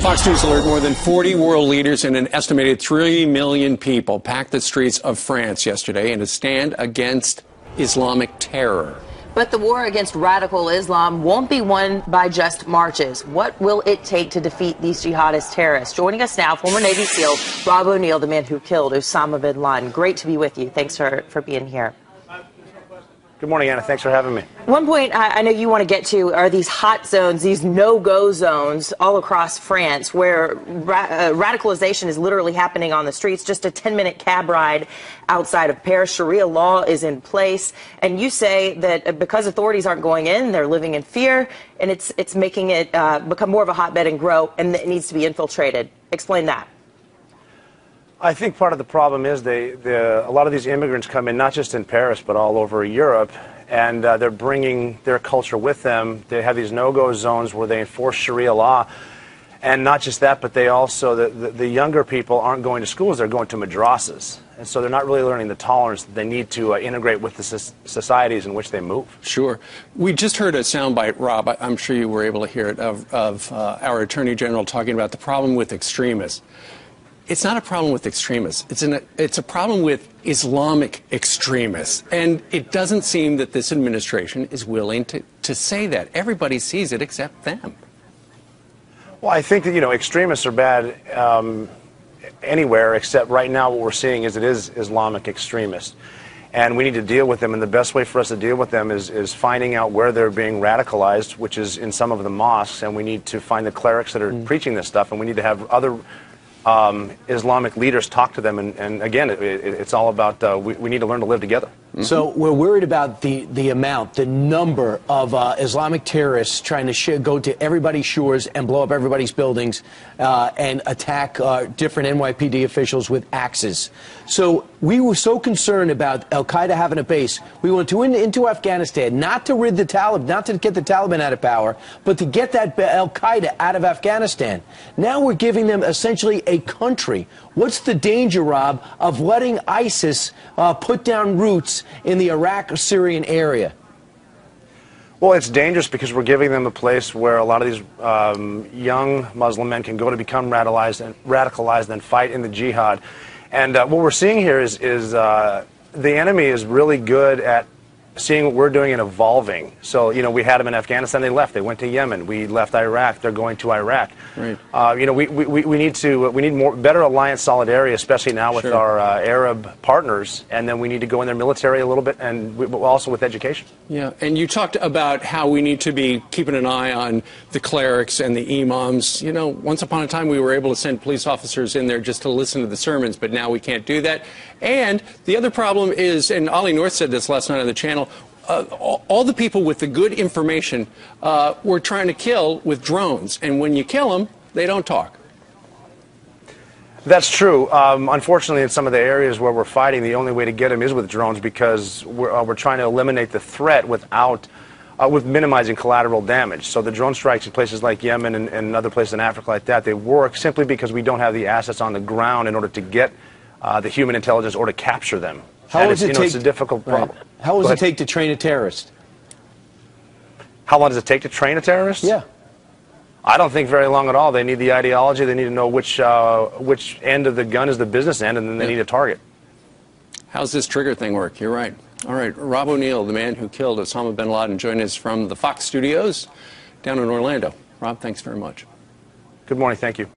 Fox News alert: more than 40 world leaders and an estimated 3 million people packed the streets of France yesterday in a stand against Islamic terror. But the war against radical Islam won't be won by just marches. What will it take to defeat these jihadist terrorists? Joining us now, former Navy SEAL Rob O'Neill, the man who killed Osama bin Laden. Great to be with you. Thanks for being here. Good morning, Anna. Thanks for having me. One point I know you want to get to are these hot zones, these no-go zones all across France where radicalization is literally happening on the streets. Just a 10-minute cab ride outside of Paris. Sharia law is in place. And you say that because authorities aren't going in, they're living in fear, and it's making it become more of a hotbed and grow, and it needs to be infiltrated. Explain that. I think part of the problem is a lot of these immigrants come in not just in Paris but all over Europe, and they're bringing their culture with them. They have these no-go zones where they enforce Sharia law, and not just that, but they also the younger people aren't going to schools; they're going to madrasas, and so they're not really learning the tolerance that they need to integrate with the societies in which they move. Sure. We just heard a soundbite, Rob. I'm sure you were able to hear it of our Attorney General talking about the problem with extremists. It's not a problem with extremists. It's a problem with Islamic extremists. And it doesn't seem that this administration is willing to say that. Everybody sees it except them. Well, I think that, extremists are bad anywhere, except right now what we're seeing is it is Islamic extremists. And we need to deal with them, and the best way for us to deal with them is finding out where they're being radicalized, which is in some of the mosques, and we need to find the clerics that are preaching this stuff, and we need to have other Islamic leaders talk to them, and again, it's all about we need to learn to live together. So we're worried about the number of Islamic terrorists trying to go to everybody's shores and blow up everybody's buildings and attack different NYPD officials with axes. So we were so concerned about Al-Qaeda having a base. We went into Afghanistan not to rid the Taliban, not to get the Taliban out of power, but to get that Al-Qaeda out of Afghanistan. Now we're giving them essentially a country. What's the danger, Rob, of letting ISIS put down roots in the Iraq-Syrian area? Well, it's dangerous because we're giving them a place where a lot of these young Muslim men can go to become radicalized and fight in the jihad. And what we're seeing here is the enemy is really good at seeing what we're doing and evolving. So, we had them in Afghanistan, they left. They went to Yemen. We left Iraq. They're going to Iraq. Right. We need better alliance solidarity, especially now with our Arab partners. And then we need to go in their military a little bit, and also with education. Yeah, and you talked about how we need to be keeping an eye on the clerics and the imams. Once upon a time we were able to send police officers in there just to listen to the sermons, but now we can't do that. And the other problem is, and Ollie North said this last night on the channel, all the people with the good information we're trying to kill with drones. And when you kill them, they don't talk. That's true. Unfortunately, in some of the areas where we're fighting, the only way to get them is with drones, because we're trying to eliminate the threat without with minimizing collateral damage. So the drone strikes in places like Yemen and other places in Africa like that, they work simply because we don't have the assets on the ground in order to get the human intelligence or to capture them. It's a difficult problem. Right. How long does it take to train a terrorist? How long does it take to train a terrorist? Yeah. I don't think very long at all. They need the ideology. They need to know which end of the gun is the business end, and then they need a target. How's this trigger thing work? You're right. All right, Rob O'Neill, the man who killed Osama bin Laden, joined us from the Fox studios down in Orlando. Rob, thanks very much. Good morning. Thank you.